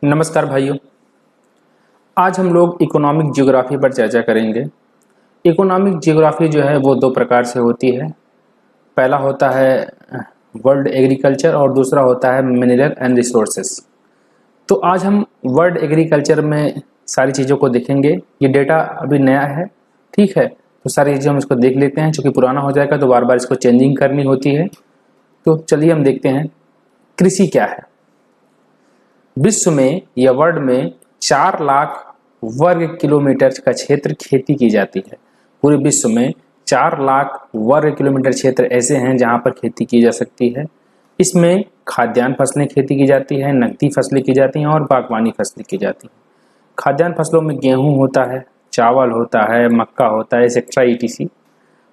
नमस्कार भाइयों। आज हम लोग इकोनॉमिक ज्योग्राफी पर चर्चा करेंगे। इकोनॉमिक ज्योग्राफी जो है वो दो प्रकार से होती है। पहला होता है वर्ल्ड एग्रीकल्चर और दूसरा होता है मिनरल एंड रिसोर्सेस। तो आज हम वर्ल्ड एग्रीकल्चर में सारी चीज़ों को देखेंगे। ये डेटा अभी नया है, ठीक है, तो सारी चीज़ें हम इसको देख लेते हैं। चूँकि पुराना हो जाएगा तो बार बार इसको चेंजिंग करनी होती है। तो चलिए हम देखते हैं कृषि क्या है। विश्व में या वर्ल्ड में 4 लाख वर्ग किलोमीटर का क्षेत्र खेती की जाती है। पूरे विश्व में 4 लाख वर्ग किलोमीटर क्षेत्र ऐसे हैं जहां पर खेती की जा सकती है। इसमें खाद्यान्न फसलें खेती की जाती है, नकदी फसलें की जाती हैं और बागवानी फसलें की जाती हैं। खाद्यान्न फसलों में गेहूं होता है, चावल होता है, मक्का होता है, एक्सेट्रा ईटीसी।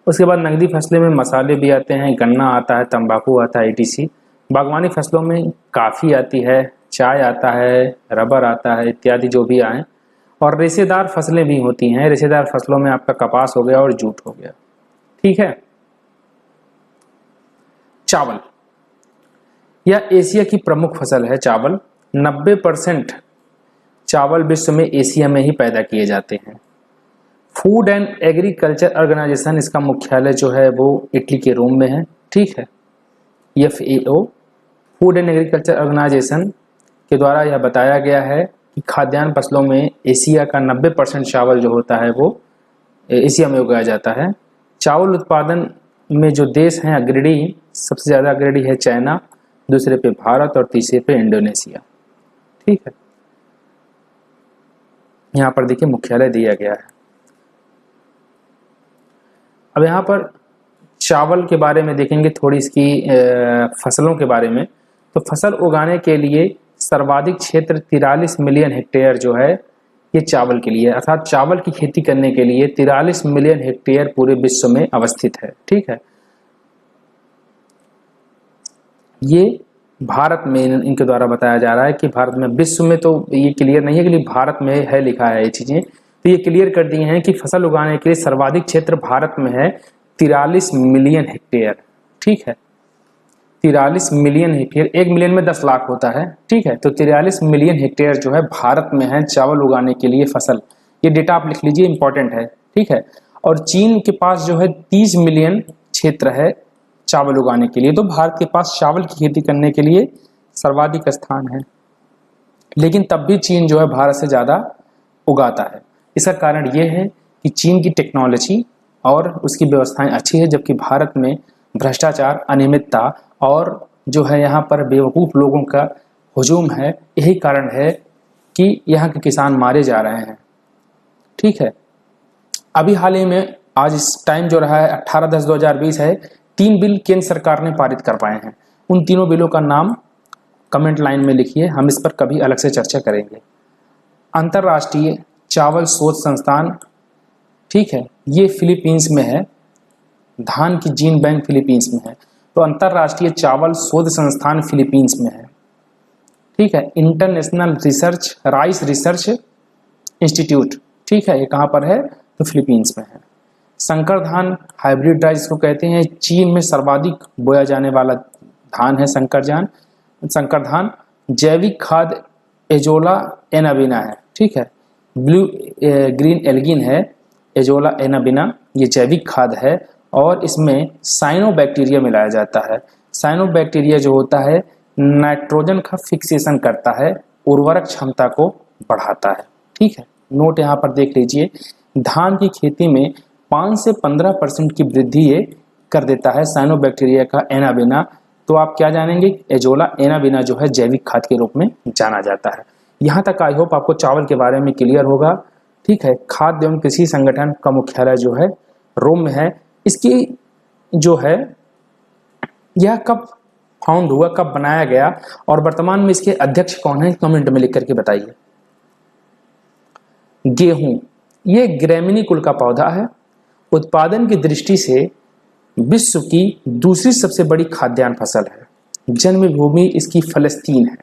उसके बाद नकदी फसलें में मसाले भी आते हैं, गन्ना आता है, तंबाकू आता है, ईटीसी। बागवानी फसलों में काफ़ी आती है, चाय आता है, रबर आता है, इत्यादि जो भी आए। और रेशेदार फसलें भी होती हैं। रेशेदार फसलों में आपका कपास हो गया और जूट हो गया, ठीक है। चावल, यह एशिया की प्रमुख फसल है। चावल 90% चावल विश्व में एशिया में ही पैदा किए जाते हैं। फूड एंड एग्रीकल्चर ऑर्गेनाइजेशन, इसका मुख्यालय जो है वो इटली के रोम में है, ठीक है। FAO, food and agriculture organisation के द्वारा यह बताया गया है कि खाद्यान्न फसलों में एशिया का 90% चावल जो होता है वो एशिया में उगाया जाता है। चावल उत्पादन में जो देश हैं अग्रणी, सबसे ज़्यादा अग्रणी है चाइना, दूसरे पे भारत और तीसरे पे इंडोनेशिया, ठीक है। यहाँ पर देखिए मुख्यालय दिया गया है। अब यहाँ पर चावल के बारे में देखेंगे थोड़ी, इसकी फसलों के बारे में। तो फसल उगाने के लिए सर्वाधिक क्षेत्र 43 मिलियन हेक्टेयर जो है ये चावल के लिए, अर्थात चावल की खेती करने के लिए 43 मिलियन हेक्टेयर पूरे विश्व में अवस्थित है, ठीक है। ये भारत में इनके द्वारा बताया जा रहा है कि भारत में, विश्व में तो ये क्लियर नहीं है कि भारत में है लिखा है ये चीजें, तो ये क्लियर कर दी हैं कि फसल उगाने के लिए सर्वाधिक क्षेत्र भारत में है 43 मिलियन हेक्टेयर, ठीक है। 43 मिलियन हेक्टेयर, 1 मिलियन में 10 लाख होता है, ठीक है। तो 43 मिलियन हेक्टेयर जो है भारत में है चावल उगाने के लिए फसल। ये डेटा आप लिख लीजिए, इंपॉर्टेंट है, ठीक है। और चीन के पास जो है 30 मिलियन क्षेत्र है चावल उगाने के लिए। तो भारत के पास चावल की खेती करने के लिए सर्वाधिक स्थान है, लेकिन तब भी चीन जो है भारत से ज़्यादा उगाता है। इसका कारण ये है कि चीन की टेक्नोलॉजी और उसकी व्यवस्थाएं अच्छी है, जबकि भारत में भ्रष्टाचार, अनियमितता और जो है यहाँ पर बेवकूफ़ लोगों का हुजूम है। यही कारण है कि यहाँ के किसान मारे जा रहे हैं, ठीक है। अभी हाल ही में, आज इस टाइम जो रहा है 18/10/2020 है, 3 बिल केंद्र सरकार ने पारित कर पाए हैं। उन तीनों बिलों का नाम कमेंट लाइन में लिखिए, हम इस पर कभी अलग से चर्चा करेंगे। अंतर्राष्ट्रीय चावल शोध संस्थान, ठीक है, ये फिलीपींस में है। धान की जीन बैंक फिलीपींस में है, तो अंतर्राष्ट्रीय चावल शोध संस्थान फिलीपींस में है, ठीक है। International research rice research institute, ठीक है, ये कहाँ पर है? तो फिलीपींस में है। संकर धान हाइब्रिड राइस को कहते हैं। चीन में सर्वाधिक बोया जाने वाला धान है संकर धान। जैविक खाद एजोला एनाबिना है, ठीक है। ब्लू ग्रीन एल्गिन है एजोला एनाबिना, ये जैविक खाद है और इसमें साइनोबैक्टीरिया मिलाया जाता है। साइनोबैक्टीरिया जो होता है नाइट्रोजन का फिक्सेशन करता है, उर्वरक क्षमता को बढ़ाता है, ठीक है। नोट यहाँ पर देख लीजिए, धान की खेती में 5 से 15% की वृद्धि ये कर देता है साइनोबैक्टीरिया का एनाबिना। तो आप क्या जानेंगे? एजोला एनाबिना जो है जैविक खाद के रूप में जाना जाता है। यहाँ तक आई होप आपको चावल के बारे में क्लियर होगा, ठीक है। खाद्य एवं कृषि संगठन का मुख्यालय जो है रोम में है। इसकी जो है यह कब फाउंड हुआ, कब बनाया गया और वर्तमान में इसके अध्यक्ष कौन है, कमेंट में लिख करके बताइए। गेहूं, ये ग्रैमिनी कुल का पौधा है। उत्पादन की दृष्टि से विश्व की दूसरी सबसे बड़ी खाद्यान्न फसल है। जन्मभूमि इसकी फलस्तीन है।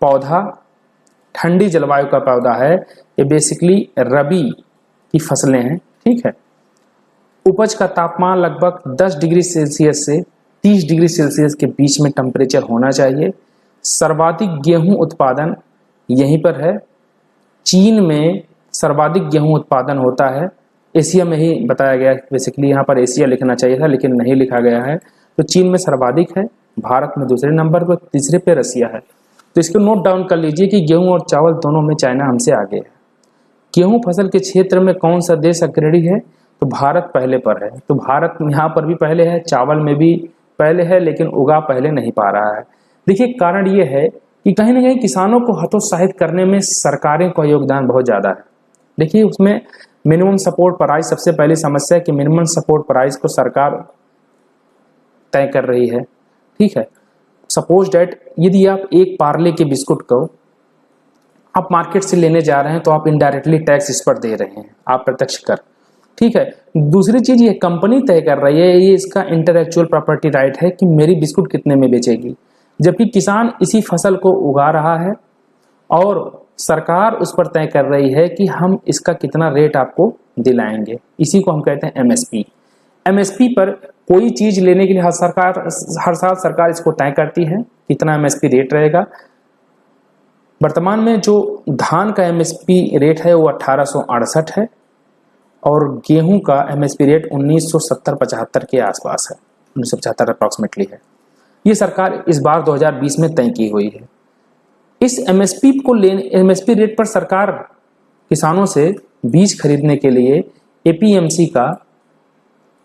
पौधा ठंडी जलवायु का पौधा है। ये बेसिकली रबी की फसलें हैं, ठीक है। उपज का तापमान लगभग 10 डिग्री सेल्सियस से 30 डिग्री सेल्सियस के बीच में टेम्परेचर होना चाहिए। सर्वाधिक गेहूं उत्पादन यहीं पर है। चीन में सर्वाधिक गेहूं उत्पादन होता है, एशिया में ही बताया गया है। बेसिकली यहाँ पर एशिया लिखना चाहिए था लेकिन नहीं लिखा गया है। तो चीन में सर्वाधिक है, भारत में दूसरे नंबर पर, तीसरे पे रसिया है। तो इसको नोट डाउन कर लीजिए कि गेहूं और चावल दोनों में चाइना हमसे आगे है। गेहूं फसल के क्षेत्र में कौन सा देश अग्रणी है? तो भारत पहले पर है। तो भारत यहाँ पर भी पहले है, चावल में भी पहले है, लेकिन उगा पहले नहीं पा रहा है। देखिए कारण ये है कि कहीं ना कहीं किसानों को हतोत्साहित करने में सरकारें का योगदान बहुत ज़्यादा है। देखिए उसमें मिनिमम सपोर्ट प्राइस, सबसे पहली समस्या है कि मिनिमम सपोर्ट प्राइस को सरकार तय कर रही है। ठीक है, सपोज डैट यदि आप एक पार्ले के बिस्कुट को आप मार्केट से लेने जा रहे हैं तो आप इनडायरेक्टली टैक्स इस पर दे रहे हैं, आप प्रत्यक्ष कर। ठीक है, दूसरी चीज ये कंपनी तय कर रही है, ये इसका इंटेलेक्चुअल प्रॉपर्टी राइट है कि मेरी बिस्कुट कितने में बेचेगी, जबकि किसान इसी फसल को उगा रहा है और सरकार उस पर तय कर रही है कि हम इसका कितना रेट आपको दिलाएंगे। इसी को हम कहते हैं एमएसपी। एमएसपी पर कोई चीज लेने के लिए हर साल सरकार इसको तय करती है कितना एमएसपी रेट रहेगा। वर्तमान में जो धान का एमएसपी रेट है वो 1868 है और गेहूं का एमएसपी रेट 1970-75 के आसपास है, 1975 अप्रॉक्सीमेटली है। ये सरकार इस बार 2020 में तय की हुई है। इस एमएसपी रेट पर सरकार किसानों से बीज खरीदने के लिए एपीएमसी का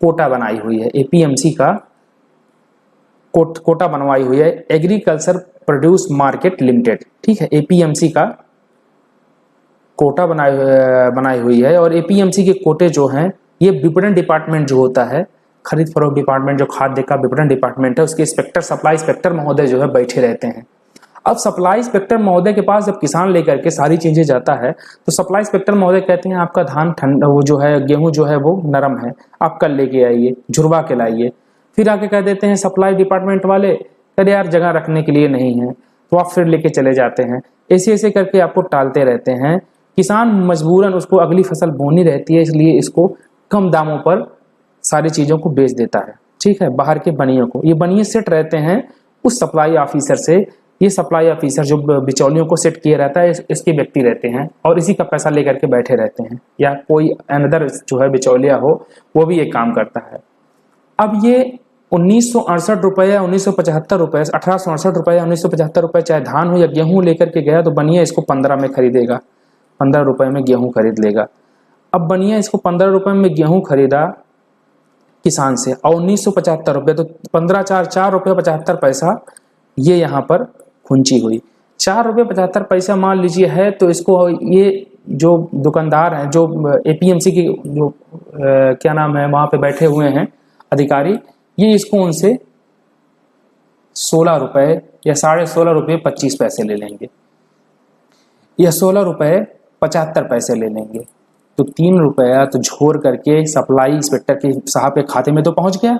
कोटा बनाई हुई है। एपीएमसी का कोटा बनवाई हुई है, एग्रीकल्चर प्रोड्यूस मार्केट लिमिटेड। ठीक है, एपीएमसी का कोटा बनाई हुई है और एपीएमसी के कोटे जो हैं ये विपणन डिपार्टमेंट जो होता है, खरीद फरोख्त डिपार्टमेंट जो खाद्य का विपणन डिपार्टमेंट है, उसके सप्लाई इंस्पेक्टर महोदय जो है बैठे रहते हैं। अब सप्लाई इंस्पेक्टर महोदय के पास जब किसान लेकर के सारी चीजें जाता है तो सप्लाई इंस्पेक्टर महोदय कहते हैं आपका धान ठंडा, वो जो है गेहूं जो है वो नरम है, आप कल लेके आइए, झुरवा के लाइए। फिर आके कह देते हैं सप्लाई डिपार्टमेंट वाले, अरे यार जगह रखने के लिए नहीं है, तो आप फिर लेके चले जाते हैं। ऐसे ऐसे करके आपको टालते रहते हैं। किसान मजबूरन उसको अगली फसल बोनी रहती है, इसलिए इसको कम दामों पर सारी चीजों को बेच देता है। ठीक है, बाहर के बनियों को, ये बनिए सेट रहते हैं उस सप्लाई ऑफिसर से। ये सप्लाई ऑफिसर जो बिचौलियों को सेट किए रहता है, इसके व्यक्ति रहते हैं और इसी का पैसा लेकर के बैठे रहते हैं, या कोई अनदर जो है बिचौलिया हो वो भी ये काम करता है। अब ये 1968 रुपए या 1975 रुपए, 1868 रुपए या 1975 रुपए, चाहे धान हो या गेहूं लेकर के गया तो बनिया इसको 15 में खरीदेगा, 15 रुपए में गेहूं खरीद लेगा। अब बनिया इसको 15 रुपए में गेहूं खरीदा किसान से और 1975 रुपए, तो 15 4 रुपये 75 पैसा ये यहाँ पर खुंची हुई। 4 रुपये 75 पैसा मान लीजिए है, तो इसको ये जो दुकानदार हैं, जो एपीएमसी की जो क्या नाम है वहां पे बैठे हुए हैं अधिकारी, ये इसको उनसे 16 रुपए या 16.5 रुपये 25 पैसे ले लेंगे, या 16 रुपए 75 पैसे ले लेंगे। तो 3 रुपया तो झोर करके सप्लाई इंस्पेक्टर के साहब के खाते में तो पहुंच गया।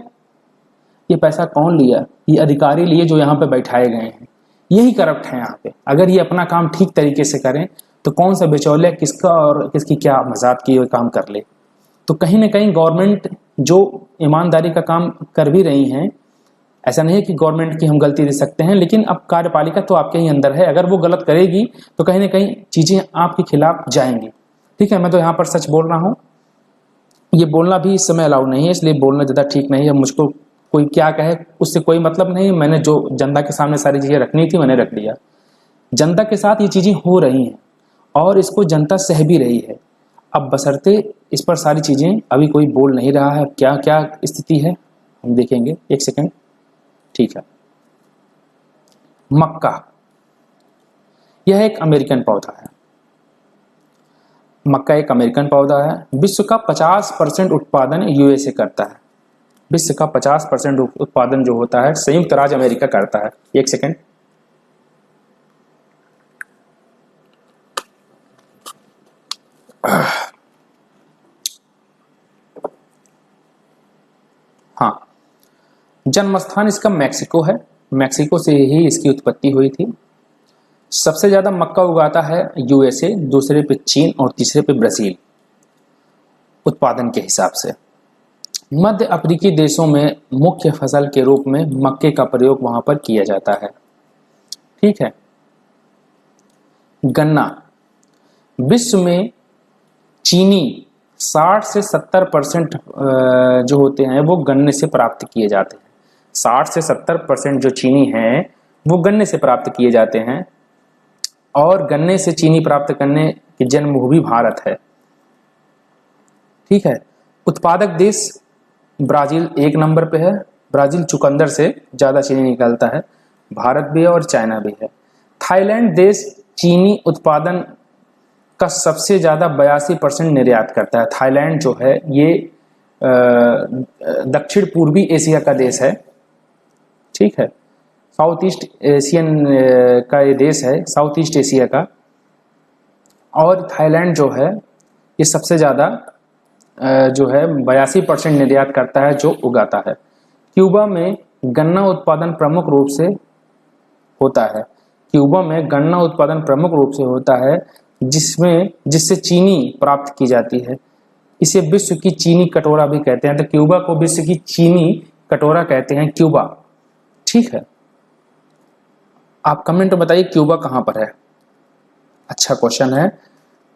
ये पैसा कौन लिया? ये अधिकारी लिए जो यहाँ पे बैठाए गए हैं। यही करप्ट है यहाँ पे। अगर ये अपना काम ठीक तरीके से करें तो कौन सा बिचौलिया किसका और किसकी क्या मजाक की काम कर ले। तो कहीं ना कहीं गवर्नमेंट जो ईमानदारी का काम कर भी रही हैं, ऐसा नहीं है कि गवर्नमेंट की हम गलती दे सकते हैं, लेकिन अब कार्यपालिका तो आपके ही अंदर है। अगर वो गलत करेगी तो कहीं ना कहीं चीजें आपके खिलाफ जाएंगी। ठीक है, मैं तो यहाँ पर सच बोल रहा हूँ। ये बोलना भी इस समय अलाउड नहीं है, इसलिए बोलना ज़्यादा ठीक नहीं है। मुझको कोई क्या कहे उससे कोई मतलब नहीं। मैंने जो जनता के सामने सारी चीज़ें रखनी थी मैंने रख लिया। जनता के साथ ये चीज़ें हो रही हैं और इसको जनता सह भी रही है। अब बशर्ते इस पर सारी चीज़ें अभी कोई बोल नहीं रहा है। क्या क्या स्थिति है हम देखेंगे, एक सेकेंड। ठीक है, मक्का, यह एक अमेरिकन पौधा है। मक्का एक अमेरिकन पौधा है। विश्व का 50% उत्पादन यूएसए करता है। विश्व का 50% उत्पादन जो होता है संयुक्त राज्य अमेरिका करता है। एक सेकेंड। हाँ, जन्म स्थान इसका मैक्सिको है। मैक्सिको से ही इसकी उत्पत्ति हुई थी। सबसे ज्यादा मक्का उगाता है यूएसए, दूसरे पे चीन और तीसरे पे ब्राजील उत्पादन के हिसाब से। मध्य अफ्रीकी देशों में मुख्य फसल के रूप में मक्के का प्रयोग वहां पर किया जाता है। ठीक है, गन्ना, विश्व में चीनी 60 से 70% जो होते हैं वो गन्ने से प्राप्त किए जाते हैं। 60 से 70% जो चीनी है वो गन्ने से प्राप्त किए जाते हैं, और गन्ने से चीनी प्राप्त करने की जन्मभूमि भारत है। ठीक है। उत्पादक देश ब्राजील 1 नंबर पे है। ब्राजील चुकंदर से ज़्यादा चीनी निकालता है। भारत भी है और चाइना भी है। थाईलैंड देश चीनी उत्पादन का सबसे ज़्यादा 82% निर्यात करता है। थाईलैंड जो है ये दक्षिण पूर्वी एशिया का देश है। ठीक है, साउथ ईस्ट एशियन का ये देश है, साउथ ईस्ट एशिया का। और थाईलैंड जो है ये सबसे ज़्यादा जो है 82% निर्यात करता है, जो उगाता है। क्यूबा में गन्ना उत्पादन प्रमुख रूप से होता है। क्यूबा में गन्ना उत्पादन प्रमुख रूप से होता है जिससे चीनी प्राप्त की जाती है। इसे विश्व की चीनी कटोरा भी कहते हैं। तो क्यूबा को विश्व की चीनी कटोरा कहते हैं, क्यूबा। ठीक है, आप कमेंट में बताइए क्यूबा कहाँ पर है। अच्छा क्वेश्चन है।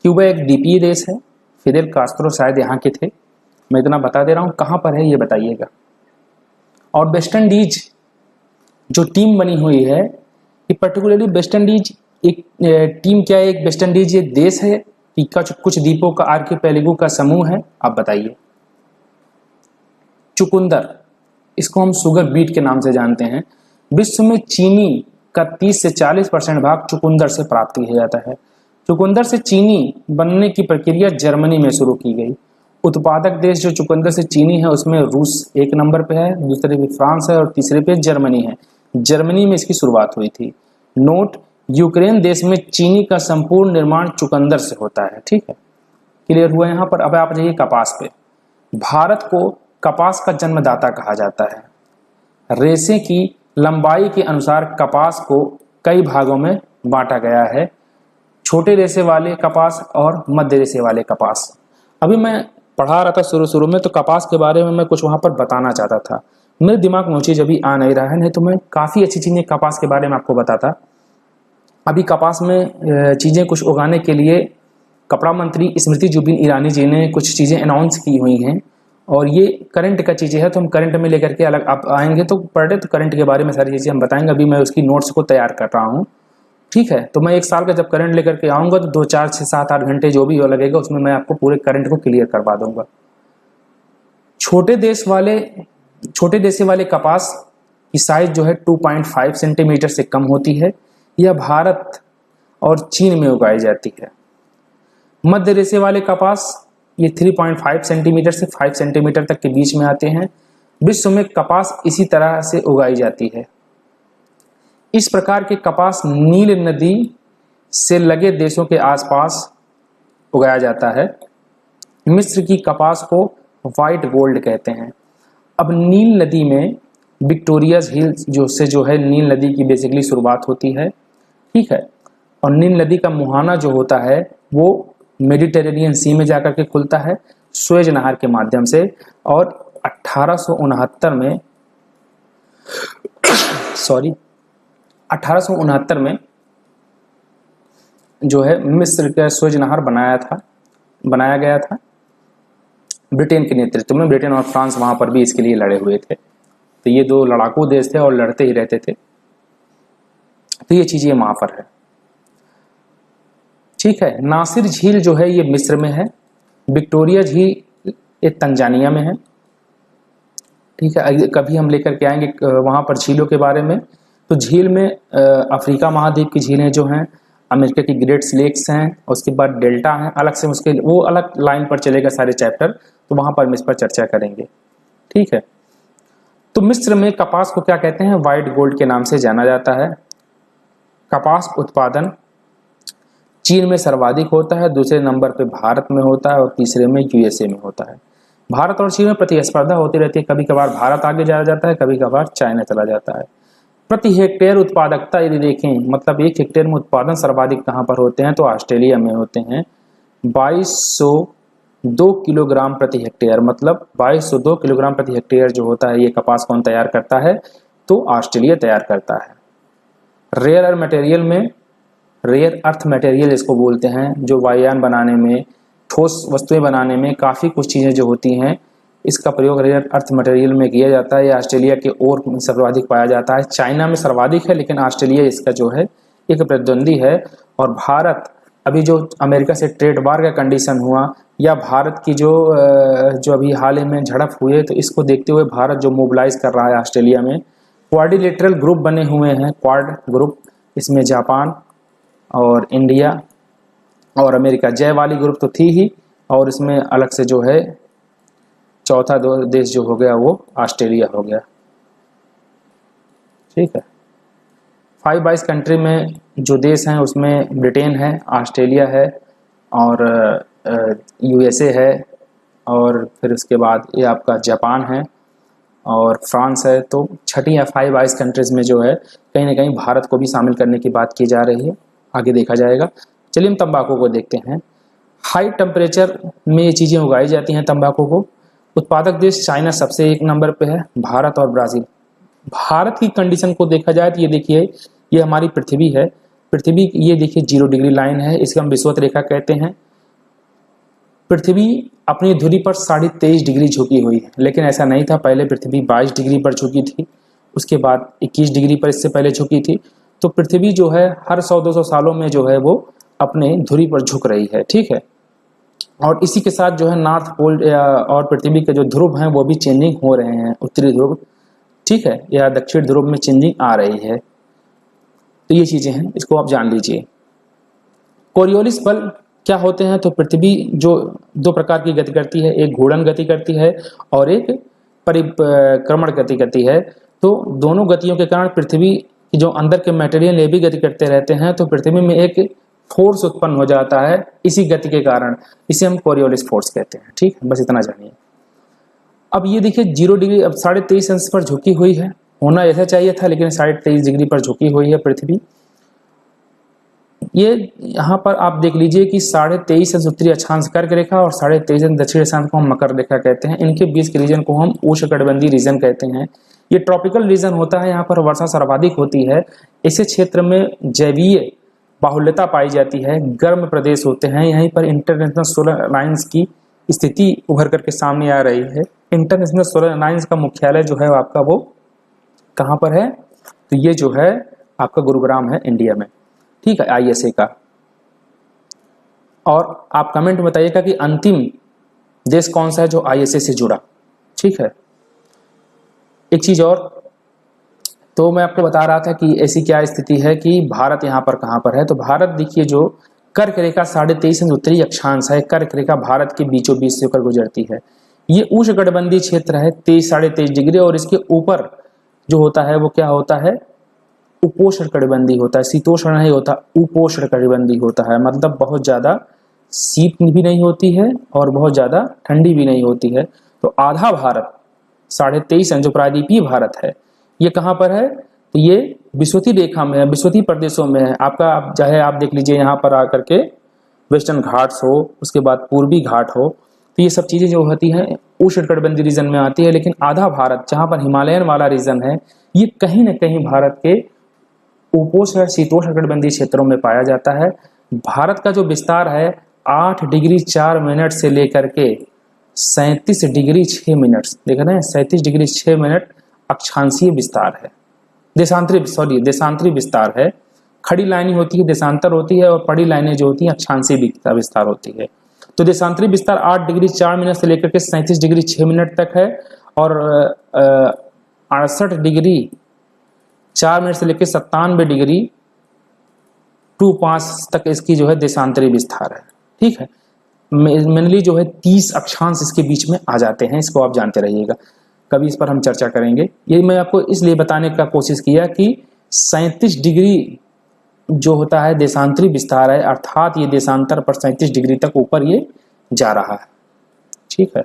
क्यूबा एक द्वीपीय देश है। फिदेल कास्त्रो शायद यहाँ के थे, मैं इतना बता दे रहा हूँ। कहाँ पर है ये बताइएगा। और वेस्ट इंडीज जो टीम बनी हुई है, ये पर्टिकुलरली वेस्ट इंडीज एक टीम क्या है, एक वेस्ट इंडीज ये देश है कि कुछ द्वीपों का आर्किपेलागो का समूह है। आप बताइए। चुकंदर, इसको हम सुगर बीट के नाम से जानते हैं। विश्व में चीनी का 30 से 40% भाग चुकंदर से प्राप्त किया जाता है। चुकंदर से चीनी बनने की प्रक्रिया जर्मनी में शुरू की गई। उत्पादक देश जो चुकंदर से चीनी है उसमें रूस 1 नंबर पे है, दूसरे पे फ्रांस है और तीसरे पे जर्मनी है। जर्मनी में इसकी शुरुआत हुई थी। नोट, यूक्रेन देश में चीनी का संपूर्ण निर्माण चुकंदर से होता है। ठीक है, क्लियर हुआ यहाँ पर। अब आप जाइए कपास पे। भारत को कपास का जन्मदाता कहा जाता है। रेशे की लंबाई के अनुसार कपास को कई भागों में बांटा गया है, छोटे रेशे वाले कपास और मध्य रेशे वाले कपास। अभी मैं पढ़ा रहा था शुरू में, तो कपास के बारे में मैं कुछ वहाँ पर बताना चाहता था। मेरे दिमाग में वो चीज़ अभी आ नहीं रहा है, नहीं तो मैं काफ़ी अच्छी चीज़ें कपास के बारे में आपको बताता। अभी कपास में चीज़ें कुछ उगाने के लिए कपड़ा मंत्री स्मृति जुबिन ईरानी जी ने कुछ चीज़ें अनाउंस की हुई हैं, और ये करंट का चीज़ें हैं, तो हम करंट में लेकर के अलग आप आएंगे तो पर डे तो करंट के बारे में सारी चीज़ें हम बताएंगे। अभी मैं उसकी नोट्स को तैयार कर रहा हूँ। ठीक है, तो मैं 1 साल का जब करंट लेकर के आऊँगा तो 2, 4, 6, 7, 8 घंटे जो भी लगेगा उसमें मैं आपको पूरे करंट को क्लियर करवा दूंगा। छोटे देशे वाले कपास की साइज जो है 2.5 सेंटीमीटर से कम होती है। यह भारत और चीन में उगाई जाती है। मध्य रेशे वाले कपास ये 3.5 सेंटीमीटर से 5 सेंटीमीटर तक के बीच में आते हैं। विश्व में कपास इसी तरह से उगाई जाती है। इस प्रकार के कपास नील नदी से लगे देशों के आसपास उगाया जाता है। मिस्र की कपास को व्हाइट गोल्ड कहते हैं। अब नील नदी में विक्टोरियाज हिल जो है नील नदी की बेसिकली शुरुआत होती है। ठीक है, और नील नदी का मुहाना जो होता है वो मेडिटेरेनियन सी में जाकर के खुलता है सुएज नहर के माध्यम से। और 1869 में जो है मिस्र का सुएज नहर बनाया गया था ब्रिटेन के नेतृत्व में। ब्रिटेन और फ्रांस वहां पर भी इसके लिए लड़े हुए थे। तो ये 2 लड़ाकू देश थे और लड़ते ही रहते थे। तो ये चीज़ ये वहां पर है। ठीक है, नासिर झील जो है ये मिस्र में है। विक्टोरिया झील ये तंजानिया में है। ठीक है, कभी हम लेकर के आएंगे वहां पर झीलों के बारे में। तो झील में अफ्रीका महाद्वीप की झीलें जो हैं, अमेरिका की ग्रेट लेक्स हैं, उसके बाद डेल्टा हैं, अलग से उसके वो अलग लाइन पर चलेगा सारे चैप्टर, तो वहां पर हम इस पर चर्चा करेंगे। ठीक है, तो मिस्र में कपास को क्या कहते हैं, व्हाइट गोल्ड के नाम से जाना जाता है। कपास उत्पादन चीन में सर्वाधिक होता है, दूसरे नंबर पे भारत में होता है और तीसरे में यूएसए में होता है। भारत और चीन में प्रतिस्पर्धा होती रहती है, कभी कभार भारत आगे चला जाता है, कभी कभार चाइना चला जाता है। प्रति हेक्टेयर उत्पादकता यदि देखें, मतलब 1 हेक्टेयर में उत्पादन सर्वाधिक कहाँ पर होते हैं, तो ऑस्ट्रेलिया में होते हैं। 2202 किलोग्राम प्रति हेक्टेयर, मतलब 2202 किलोग्राम प्रति हेक्टेयर जो होता है ये कपास कौन तैयार करता है, तो ऑस्ट्रेलिया तैयार करता है। Rare earth rare earth material इसको बोलते हैं, जो वायुयान बनाने में, ठोस वस्तुएं बनाने में काफ़ी कुछ चीज़ें जो होती हैं, इसका प्रयोग रेयर अर्थ मटेरियल में किया जाता है। ये ऑस्ट्रेलिया के ओर सर्वाधिक पाया जाता है, चाइना में सर्वाधिक है, लेकिन ऑस्ट्रेलिया इसका जो है एक प्रतिद्वंदी है। और भारत अभी जो अमेरिका से ट्रेड वार का कंडीशन हुआ, या भारत की जो अभी हाल ही में झड़प हुई है, तो इसको देखते हुए भारत जो मोबिलाइज कर रहा है ऑस्ट्रेलिया में, क्वाड्रिलेटरल ग्रुप बने हुए हैं, क्वाड ग्रुप, इसमें जापान और इंडिया और अमेरिका, जय वाली ग्रुप तो थी ही, और इसमें अलग से जो है चौथा देश जो हो गया वो ऑस्ट्रेलिया हो गया। ठीक है, 5 22 कंट्री में जो देश हैं उसमें ब्रिटेन है, ऑस्ट्रेलिया है, और यूएसए है, और फिर उसके बाद ये आपका जापान है और फ्रांस है। तो छठी या 5 22 कंट्रीज में जो है कहीं ना कहीं भारत को भी शामिल करने की बात की जा रही है, आगे देखा जाएगा। चलिए हम तंबाकू को देखते हैं। हाई टेम्परेचर में ये चीज़ें उगाई जाती हैं तंबाकू को। उत्पादक देश चाइना सबसे 1 नंबर पे है, भारत और ब्राज़ील। भारत की कंडीशन को देखा जाए तो ये देखिए, ये हमारी पृथ्वी है, पृथ्वी ये देखिए 0 डिग्री लाइन है, इसको हम विषुवत रेखा कहते हैं। पृथ्वी अपनी धुरी पर 23.5 डिग्री झुकी हुई है, लेकिन ऐसा नहीं था, पहले पृथ्वी 22 डिग्री पर झुकी थी, उसके बाद 21 डिग्री पर इससे पहले झुकी थी। तो पृथ्वी जो है हर 100-200 सालों में जो है वो अपने धुरी पर झुक रही है। ठीक है, और इसी के साथ जो है नॉर्थ पोल और पृथ्वी के जो ध्रुव हैं वो भी चेंजिंग हो रहे हैं, उत्तरी ध्रुव, ठीक है, या दक्षिण ध्रुव में चेंजिंग आ रही है। तो ये चीज़ें हैं, इसको आप जान लीजिए। कोरियोलिस बल क्या होते हैं? तो पृथ्वी जो 2 प्रकार की गति करती है, एक घूर्णन गति करती है और एक परिक्रमण गति करती है। तो दोनों गतियों के कारण पृथ्वी की जो अंदर के मटेरियल ये भी गति करते रहते हैं, तो पृथ्वी में एक फोर्स उत्पन्न हो जाता है इसी गति के कारण, इसे हम कोरियोलिस फोर्स कहते हैं। ठीक है, बस इतना जानिए। अब ये देखिए 0 डिग्री, अब 23.5 अंश पर झुकी हुई है, होना ऐसा चाहिए था, लेकिन 23.5 डिग्री पर झुकी हुई है पृथ्वी। ये यहाँ पर आप देख लीजिए कि 23.5 अंश उत्तरी अक्षांश कर्क रेखा और 23.5 अंश दक्षिण अक्षांश को हम मकर रेखा कहते हैं। इनके बीच के रीजन को हम उष्णकटिबंधीय रीजन कहते हैं। ये ट्रॉपिकल रीजन होता है, यहाँ पर वर्षा सर्वाधिक होती है। इस क्षेत्र में जैवीय बाहुल्यता पाई जाती है, गर्म प्रदेश होते हैं। यहीं पर इंटरनेशनल सोलर अलायंस की स्थिति उभर करके सामने आ रही है। इंटरनेशनल सोलर अलायंस का मुख्यालय जो है आपका वो कहाँ पर है? तो ये जो है आपका गुरुग्राम है, इंडिया में। ठीक है, आईएसए का। और आप कमेंट में बताइएगा कि अंतिम देश कौन सा है जो आईएसए से जुड़ा। ठीक है, एक चीज और, तो मैं आपको बता रहा था कि ऐसी क्या स्थिति है कि भारत यहाँ पर कहाँ पर है। तो भारत देखिए, जो कर्क रेखा 23.5 अंश उत्तरी अक्षांश है, कर्क रेखा भारत के बीचों बीच से होकर गुजरती है। ये उष्णकटिबंधीय क्षेत्र है 23-23.5 डिग्री, और इसके ऊपर जो होता है वो क्या होता है? उपोष्ण कटिबंधी होता है। शीतोष्ण नहीं होता, उपोष्ण कटिबंधी होता है। मतलब बहुत ज्यादा शीत भी नहीं होती है और बहुत ज्यादा ठंडी भी नहीं होती है। तो आधा भारत 23.5 अंश जो प्रायद्वीपीय भारत है, ये कहाँ पर है? तो ये विषुवतीय रेखा में है, विषुवतीय प्रदेशों में है आपका। आप चाहे आप देख लीजिए यहाँ पर आकर के वेस्टर्न घाट्स हो, उसके बाद पूर्वी घाट हो, तो ये सब चीजें जो होती हैं उष्णकटिबंधीय रीजन में आती है। लेकिन आधा भारत जहाँ पर हिमालयन वाला रीजन है, ये कहीं ना कहीं भारत के उपोष्ण या शीतोष्णकटिबंधीय क्षेत्रों में पाया जाता है। भारत का जो विस्तार है 8 डिग्री 4 मिनट से लेकर के 37 डिग्री 6 मिनट, देख रहे हैं, 37 डिग्री 6 मिनट अक्षांशीय विस्तार है। देशांतरी विस्तार है। खड़ी लाइनें होती है, देशांतर होती है, और पड़ी लाइनें जो होती है अक्षांशीय विस्तार होती है। तो देशांतरी विस्तार 8 डिग्री 4 मिनट से लेकर के 37 डिग्री 6 मिनट तक है, और 68 डिग्री 4 मिनट से लेकर 97 डिग्री 25 तक इसकी जो है देशांतरी विस्तार है। ठीक है, मेनली जो है 30 अक्षांश इसके बीच में आ जाते हैं, इसको आप जानते रहिएगा, कभी इस पर हम चर्चा करेंगे। ये मैं आपको इसलिए बताने का कोशिश किया कि 37 डिग्री जो होता है देशांतरी विस्तार है, अर्थात ये देशांतर पर 37 डिग्री तक ऊपर ये जा रहा है। ठीक है,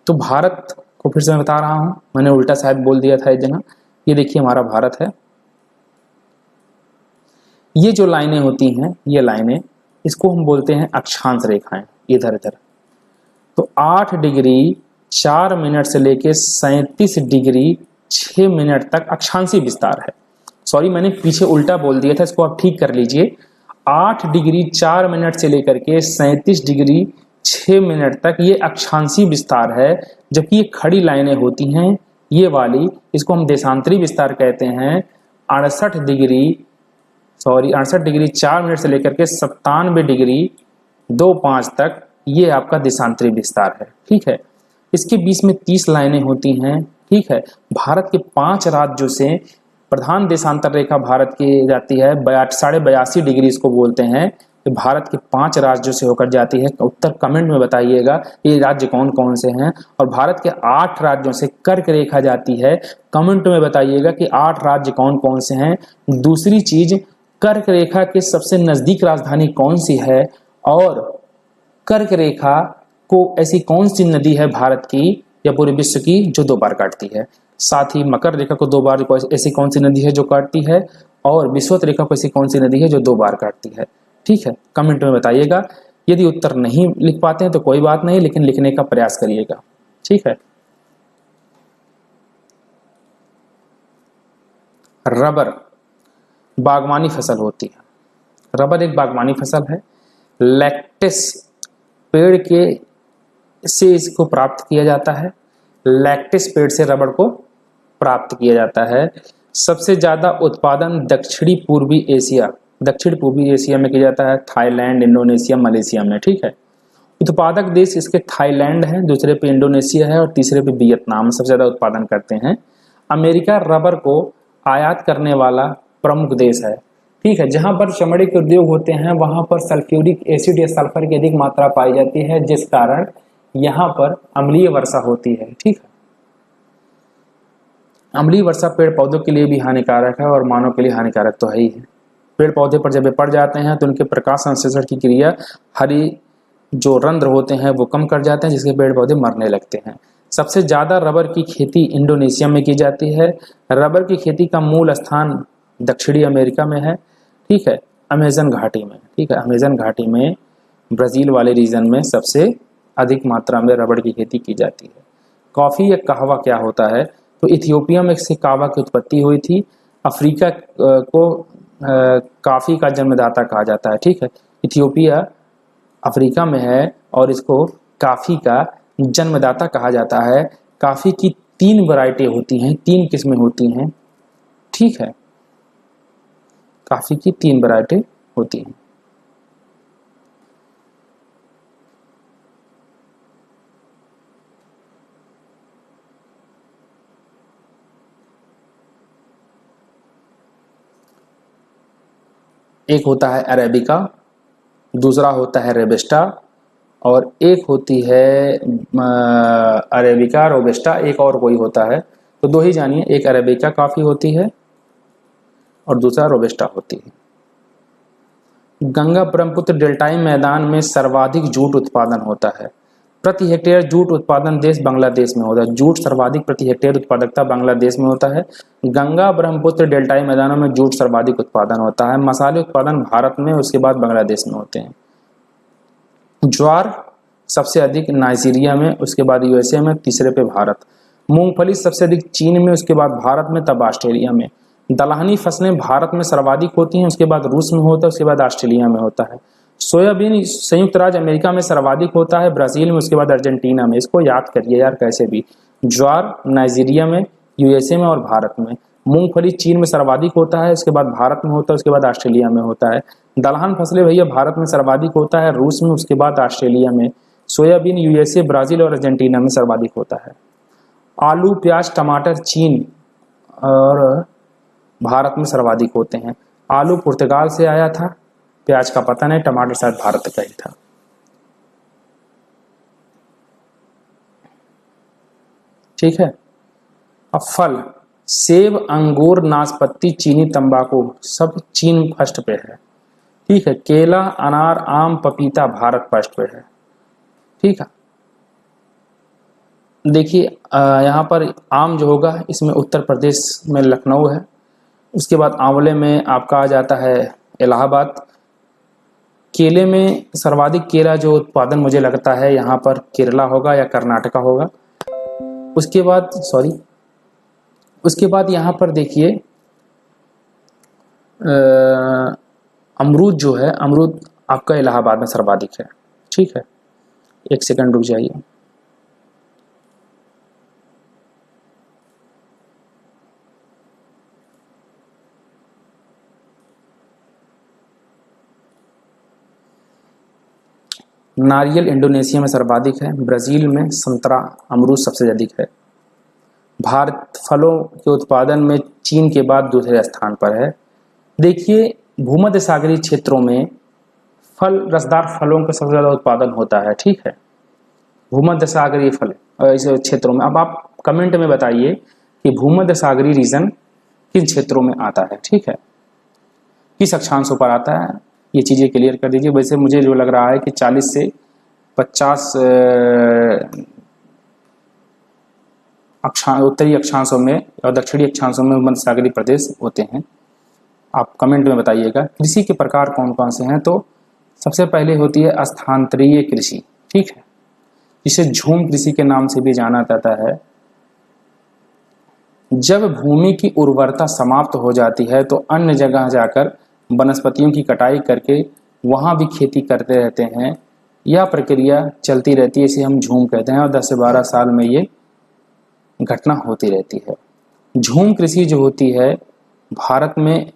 तो भारत को फिर से मैं बता रहा हूं, मैंने उल्टा शायद बोल दिया था एक जगह। ये देखिए हमारा भारत है, ये जो लाइनें होती हैं, ये लाइनें, इसको हम बोलते हैं अक्षांश रेखाएं, इधर इधर। तो 8 डिग्री 4 मिनट से लेके 37 डिग्री 6 मिनट तक अक्षांशीय विस्तार है। सॉरी मैंने पीछे उल्टा बोल दिया था, इसको आप ठीक कर लीजिए। 8 डिग्री 4 मिनट से लेकर के 37 डिग्री 6 मिनट तक ये अक्षांशीय विस्तार है, जबकि ये खड़ी लाइनें होती हैं ये वाली, इसको हम देशांतरी विस्तार कहते हैं। 68 डिग्री 4 मिनट से लेकर के 97 डिग्री 25 तक ये आपका देशांतरी विस्तार है, ठीक है। इसके बीच में 30 लाइनें होती हैं, ठीक है। भारत के 5 राज्यों से प्रधान देशांतर रेखा भारत की जाती है, 82.5 डिग्री इसको बोलते हैं, कि भारत के 5 राज्यों से होकर जाती है। उत्तर कमेंट में बताइएगा ये राज्य कौन कौन से हैं। और भारत के 8 राज्यों से कर्क रेखा जाती है, कमेंट में बताइएगा कि 8 राज्य कौन कौन से हैं। दूसरी चीज, कर्क रेखा के सबसे नजदीक राजधानी कौन सी है, और कर्क रेखा को ऐसी कौन सी नदी है भारत की या पूरे विश्व की जो 2 बार काटती है। साथ ही मकर रेखा को 2 बार ऐसी कौन सी नदी है जो काटती है, और विषुवत रेखा को ऐसी कौन सी नदी है जो 2 बार काटती है, ठीक है। कमेंट में बताइएगा। यदि उत्तर नहीं लिख पाते हैं तो कोई बात नहीं, लेकिन लिखने का प्रयास करिएगा, ठीक है। रबर बागवानी फसल होती है। रबर एक बागवानी फसल है। लैक्टिस पेड़ के से इसको प्राप्त किया जाता है। लैक्टिस पेड़ से रबर को प्राप्त किया जाता है। सबसे ज्यादा उत्पादन दक्षिण पूर्वी एशिया में किया जाता है, थाईलैंड, इंडोनेशिया, मलेशिया में, ठीक है। उत्पादक देश इसके थाईलैंड है, दूसरे पे इंडोनेशिया है और तीसरे पे वियतनाम सबसे ज्यादा उत्पादन करते हैं। अमेरिका रबर को आयात करने वाला प्रमुख देश है, ठीक है। जहां पर चमड़े के उद्योग होते हैं वहां पर सल्फ्यूरिक एसिड या सल्फर की अधिक मात्रा पाई जाती है, जिस कारण यहां पर अम्लीय वर्षा होती है, ठीक है। अम्लीय वर्षा पेड़ पौधों के लिए भी हानिकारक है और मानव के लिए हानिकारक तो है ही है। पेड़ पौधे पर जब वे पड़ जाते हैं तो उनके प्रकाश संश्लेषण की क्रिया हरी जो रंध्र होते हैं वो कम कर जाते हैं, जिसके पेड़ पौधे मरने लगते हैं। सबसे ज्यादा रबर की खेती इंडोनेशिया में की जाती है। रबर की खेती का मूल स्थान दक्षिणी अमेरिका में है, ठीक है, अमेजन घाटी में, ठीक है। अमेजन घाटी में ब्राजील वाले रीजन में सबसे अधिक मात्रा में रबर की खेती की जाती है। कॉफी या कहवा क्या होता है, तो इथियोपिया में से कहवा की उत्पत्ति हुई थी। अफ्रीका को कॉफी का जन्मदाता कहा जाता है, ठीक है। इथियोपिया अफ्रीका में है और इसको कॉफी का जन्मदाता कहा जाता है। कॉफी की 3 वैरायटी होती हैं, 3 किस्में होती हैं, ठीक है। कॉफी की 3 वैरायटी होती हैं। एक होता है अरेबिका, दूसरा होता है रोबस्टा, और एक होती है अरेबिका रोबस्टा, एक और कोई होता है, तो 2 ही जानिए। एक अरेबिका कॉफी होती है और दूसरा रोबस्टा होती है। गंगा ब्रह्मपुत्र डेल्टाई मैदान में सर्वाधिक जूट उत्पादन होता है। प्रति हेक्टेयर जूट उत्पादन देश बांग्लादेश में होता है। जूट सर्वाधिक प्रति हेक्टेयर उत्पादकता बांग्लादेश में होता है। गंगा ब्रह्मपुत्र डेल्टाई मैदानों में जूट सर्वाधिक उत्पादन होता है। मसाले उत्पादन भारत में, उसके बाद बांग्लादेश में होते हैं। ज्वार सबसे अधिक नाइजीरिया में, उसके बाद यूएसए में, तीसरे पे भारत। मूंगफली सबसे अधिक चीन में, उसके बाद भारत में, तब ऑस्ट्रेलिया में। दलहनी फसलें भारत में सर्वाधिक होती हैं, उसके बाद रूस में होता है, उसके बाद ऑस्ट्रेलिया में होता है। सोयाबीन संयुक्त राज्य अमेरिका में सर्वाधिक होता है, ब्राजील में, उसके बाद अर्जेंटीना में। इसको याद करिए यार कैसे भी। ज्वार नाइजीरिया में, यूएसए में और भारत में। मूंगफली चीन में सर्वाधिक होता है, उसके बाद भारत में होता है, उसके बाद ऑस्ट्रेलिया में होता है। दलहन फसलें भैया भारत में सर्वाधिक होता है, रूस में, उसके बाद ऑस्ट्रेलिया में। सोयाबीन यूएसए, ब्राजील और अर्जेंटीना में सर्वाधिक होता है। आलू, प्याज, टमाटर चीन और भारत में सर्वाधिक होते हैं। आलू पुर्तगाल से आया था, प्याज का पता नहीं, टमाटर शायद भारत का ही था। ठीक है। अब फल, सेब, अंगूर, नाशपाती, चीनी, तंबाकू सब चीन फर्स्ट पे है, ठीक है। केला, अनार, आम, पपीता भारत फर्स्ट पे है, ठीक है। देखिए यहाँ पर आम जो होगा इसमें उत्तर प्रदेश में लखनऊ है, उसके बाद आंवले में आपका आ जाता है इलाहाबाद। केले में सर्वाधिक केला जो उत्पादन मुझे लगता है यहाँ पर केरला होगा या कर्नाटका होगा। उसके बाद यहाँ पर देखिए अमरूद जो है, अमरूद आपका इलाहाबाद में सर्वाधिक है। ठीक है, एक सेकंड रुक जाइए। नारियल इंडोनेशिया में सर्वाधिक है। ब्राज़ील में संतरा अमरूद सबसे अधिक है। भारत फलों के उत्पादन में चीन के बाद दूसरे स्थान पर है। देखिए, भूमध्य सागरीय क्षेत्रों में फल, रसदार फलों का सबसे ज़्यादा उत्पादन होता है। ठीक है, भूमध्य सागरीय फल इस क्षेत्रों में। अब आप कमेंट में बताइए कि भूमध्य सागरीय रीजन किन क्षेत्रों में आता है। ठीक है, किस अक्षांशों पर आता है, ये चीज़ें क्लियर कर दीजिए। वैसे मुझे जो लग रहा है कि 40 से 50 उत्तरी अक्षांशों में और दक्षिणी अक्षांशों में भूमध्य सागरीय प्रदेश होते हैं। आप कमेंट में बताइएगा। कृषि के प्रकार कौन कौन से हैं, तो सबसे पहले होती है स्थानांतरीय कृषि। ठीक है, जिसे झूम कृषि के नाम से भी जाना जाता है। जब भूमि की उर्वरता समाप्त हो जाती है तो अन्य जगह जाकर वनस्पतियों की कटाई करके वहाँ भी खेती करते रहते हैं। यह प्रक्रिया चलती रहती है, इसे हम झूम कहते हैं, और 10 से 12 साल में ये घटना होती रहती है। झूम कृषि जो होती है भारत में,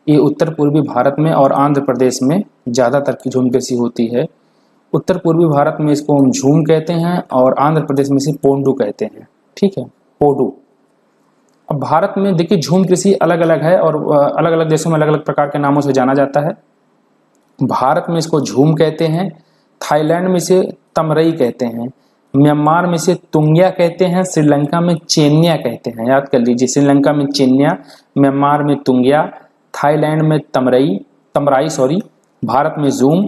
ये उत्तर पूर्वी भारत में और आंध्र प्रदेश में ज़्यादातर की झूम कृषि होती है। उत्तर पूर्वी भारत में इसको हम झूम कहते हैं और आंध्र प्रदेश में इसे पोंडू कहते हैं। ठीक है, पोडू। अब भारत में देखिए झूम कृषि अलग अलग है और अलग अलग देशों में अलग अलग प्रकार के नामों से जाना जाता है। भारत में इसको झूम कहते हैं, थाईलैंड में इसे तमरई कहते हैं, म्यांमार में इसे तुंगिया कहते हैं, श्रीलंका में चेन्या कहते हैं। याद कर लीजिए, श्रीलंका में चेन्या, म्यांमार में तुंगिया, थाईलैंड में तमराई, भारत में झूम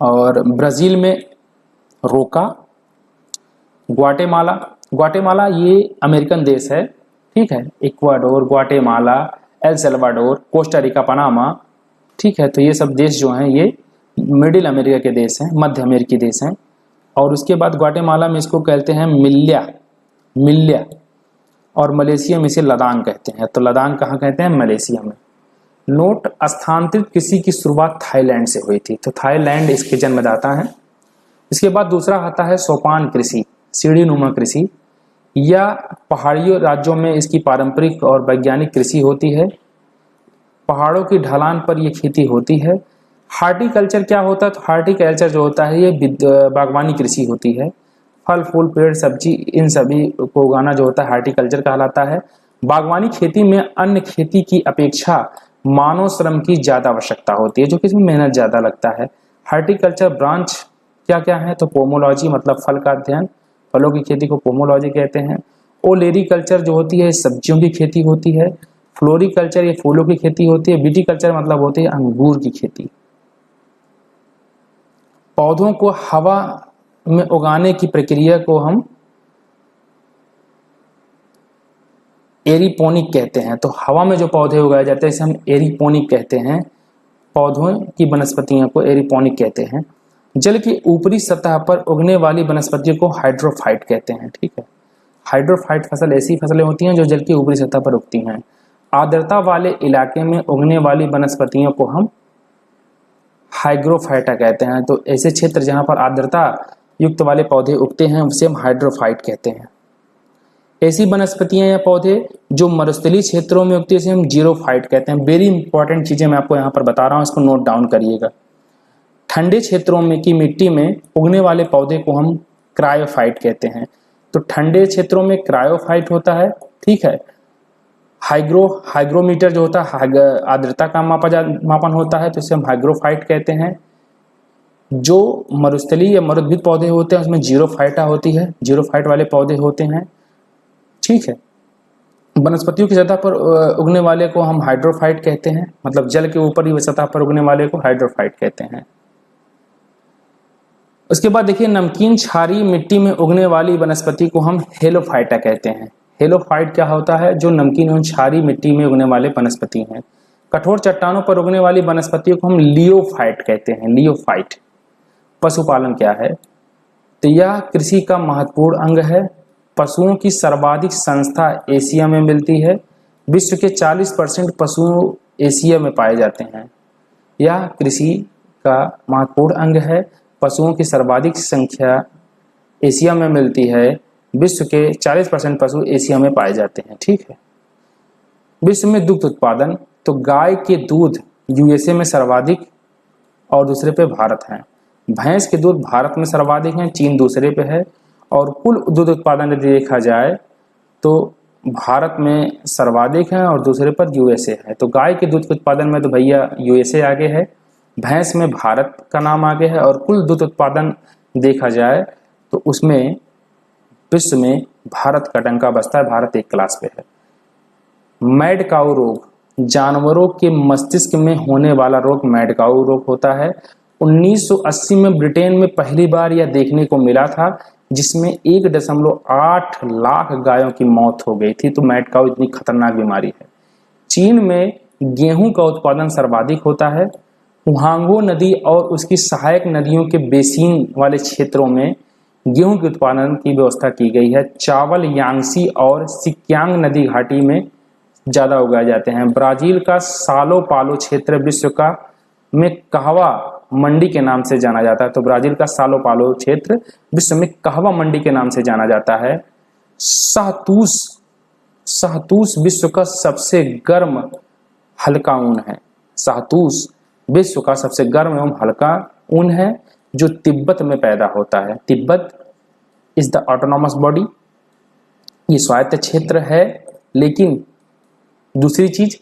और ब्राज़ील में रोका। ग्वाटेमाला ये अमेरिकन देश है। ठीक है, Ecuador, Guatemala, El Salvador, Costa Rica, Panama. ठीक है, तो ये सब देश जो हैं ये मिडिल अमेरिका के देश हैं, मध्य अमेरिकी देश हैं। और उसके बाद ग्वाटेमाला में इसको कहते हैं मिल्या, और मलेशिया में इसे लदांग कहते हैं। तो लदांग कहाँ कहते हैं? मलेशिया में। नोट, स्थानांतरित कृषि की शुरुआत थाईलैंड से हुई थी, तो थाईलैंड इसके जन्मदाता है। इसके बाद दूसरा आता है सोपान कृषि, सीढ़ीनुमा कृषि, या पहाड़ी राज्यों में इसकी पारंपरिक और वैज्ञानिक कृषि होती है। पहाड़ों की ढलान पर यह खेती होती है। हार्टिकल्चर क्या होता है? तो हार्टिकल्चर जो होता है ये बागवानी कृषि होती है। फल फूल पेड़ सब्जी इन सभी को उगाना जो होता है हार्टिकल्चर कहलाता है। बागवानी खेती में अन्य खेती की अपेक्षा मानव श्रम की ज्यादा आवश्यकता होती है, जो कि इसमें मेहनत ज्यादा लगता है। हार्टिकल्चर ब्रांच क्या क्या है? तो पोमोलॉजी मतलब फल का अध्ययन, फलों की खेती को पोमोलॉजी कहते हैं। ओलेरीकल्चर जो होती है सब्जियों की खेती होती है। फ्लोरिकल्चर ये फूलों की खेती होती है। विटीकल्चर मतलब होती है अंगूर की खेती। पौधों को हवा में उगाने की प्रक्रिया को हम एरीपोनिक कहते हैं। तो हवा में जो पौधे उगाए जाते हैं इसे हम एरीपोनिक कहते हैं। पौधों की वनस्पतियों को एरीपोनिक कहते हैं। जल की ऊपरी सतह पर उगने वाली वनस्पतियों को हाइड्रोफाइट कहते हैं। ठीक है, हाइड्रोफाइट फसल ऐसी फसलें होती हैं जो जल की ऊपरी सतह पर उगती हैं। आर्द्रता वाले इलाके में उगने वाली वनस्पतियों को हम हाइग्रोफाइटा कहते हैं। तो ऐसे क्षेत्र जहां पर आर्द्रता युक्त वाले पौधे उगते हैं उसे हम हाइड्रोफाइट कहते हैं। ऐसी वनस्पतियां या पौधे जो मरुस्थलीय क्षेत्रों में उगते हैं इसे हम जीरोफाइट कहते हैं। वेरी इंपॉर्टेंट चीजें मैं आपको यहाँ पर बता रहा हूँ, इसको नोट डाउन करिएगा। ठंडे क्षेत्रों में की मिट्टी में उगने वाले पौधे को हम क्रायोफाइट कहते हैं। तो ठंडे क्षेत्रों में क्रायोफाइट होता है। ठीक है, हाइग्रोमीटर जो होता है आर्द्रता का मापन होता है, तो इसे हम हाइग्रोफाइट कहते हैं। जो मरुस्थलीय या मरुद्भिद पौधे होते हैं उसमें जीरोफाइटा होती है, जीरोफाइट वाले पौधे होते हैं। ठीक है, वनस्पतियों की सतह पर उगने वाले को हम हाइड्रोफाइट कहते हैं, मतलब जल के ऊपर ही सतह पर उगने वाले को हाइड्रोफाइट कहते हैं। उसके बाद देखिए, नमकीन क्षारीय मिट्टी में उगने वाली वनस्पति को हम हेलोफाइटा कहते हैं। हेलोफाइट क्या होता है? जो नमकीन एवं क्षारीय मिट्टी में उगने वाले वनस्पति हैं। कठोर चट्टानों पर उगने वाली वनस्पतियों को हम लियोफाइट कहते हैं। लियोफाइट। पशुपालन क्या है? तो यह कृषि का महत्वपूर्ण अंग है। पशुओं की सर्वाधिक संख्या एशिया में मिलती है। विश्व के 40% पशु एशिया में पाए जाते हैं। यह कृषि का महत्वपूर्ण अंग है। पशुओं की सर्वाधिक संख्या एशिया में मिलती है। विश्व के 40% पशु एशिया में पाए जाते हैं। ठीक है। विश्व में दुग्ध उत्पादन, तो गाय के दूध यूएसए में सर्वाधिक और दूसरे पे भारत है। भैंस के दूध भारत में सर्वाधिक है, चीन दूसरे पे है। और कुल दूध उत्पादन यदि देखा जाए तो भारत में सर्वाधिक है और दूसरे पर यूएसए है। तो गाय के दूध के उत्पादन में तो भैया यूएसए आगे है, भैंस में भारत का नाम आगे है। और कुल दूध उत्पादन देखा जाए तो उसमें विश्व में भारत का डंका बजता है, भारत एक क्लास पे है। मैड काऊ रोग, जानवरों के मस्तिष्क में होने वाला रोग मैड काऊ रोग होता है। 1980 में ब्रिटेन में पहली बार यह देखने को मिला था, जिसमें 1.8 लाख गायों की मौत हो गई थी। तो मैड काऊ इतनी खतरनाक बीमारी है। चीन में गेहूं का उत्पादन सर्वाधिक होता है। हुआंगो नदी और उसकी सहायक नदियों के बेसिन वाले क्षेत्रों में गेहूं के उत्पादन की व्यवस्था की गई है। चावल यांगसी और सिक्यांग नदी घाटी में ज्यादा उगाए जाते हैं। ब्राजील का सालो पालो क्षेत्र विश्व का में कहवा मंडी के नाम से जाना जाता है। तो ब्राजील का सालो पालो क्षेत्र विश्व में कहवा मंडी के नाम से जाना जाता है। शहतूश विश्व का सबसे गर्म हल्का ऊन है। शहतूश विश्व का सबसे गर्म एवं हल्का ऊन है, जो तिब्बत में पैदा होता है। Tibet is the autonomous body, ये स्वायत्त क्षेत्र है। लेकिन दूसरी चीज,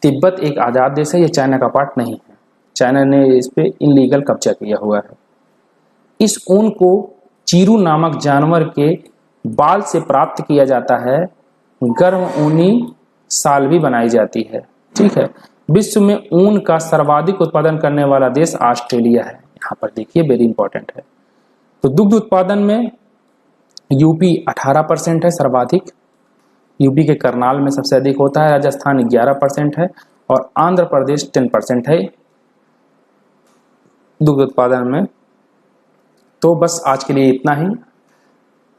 तिब्बत एक आजाद देश है, ये चाइना का पार्ट नहीं है। चाइना ने इस पे इनलीगल कब्जा किया हुआ है। इस ऊन को चीरू नामक जानवर के बाल से प्राप्त किया जाता है। गर्म ऊनी साल भी बनाई जाती है। ठीक है। विश्व में ऊन का सर्वाधिक उत्पादन करने वाला देश ऑस्ट्रेलिया है। यहाँ पर देखिए, वेरी इंपॉर्टेंट है। तो दुग्ध उत्पादन में यूपी 18% है सर्वाधिक। यूपी के करनाल में सबसे अधिक होता है। राजस्थान 11% है और आंध्र प्रदेश 10% है दुग्ध उत्पादन में। तो बस आज के लिए इतना ही।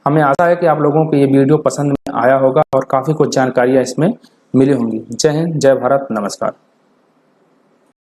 हमें आशा है कि आप लोगों को ये वीडियो पसंद में आया होगा और काफ़ी कुछ जानकारियाँ इसमें मिली होंगी। जय हिंद, जय भारत, नमस्कार।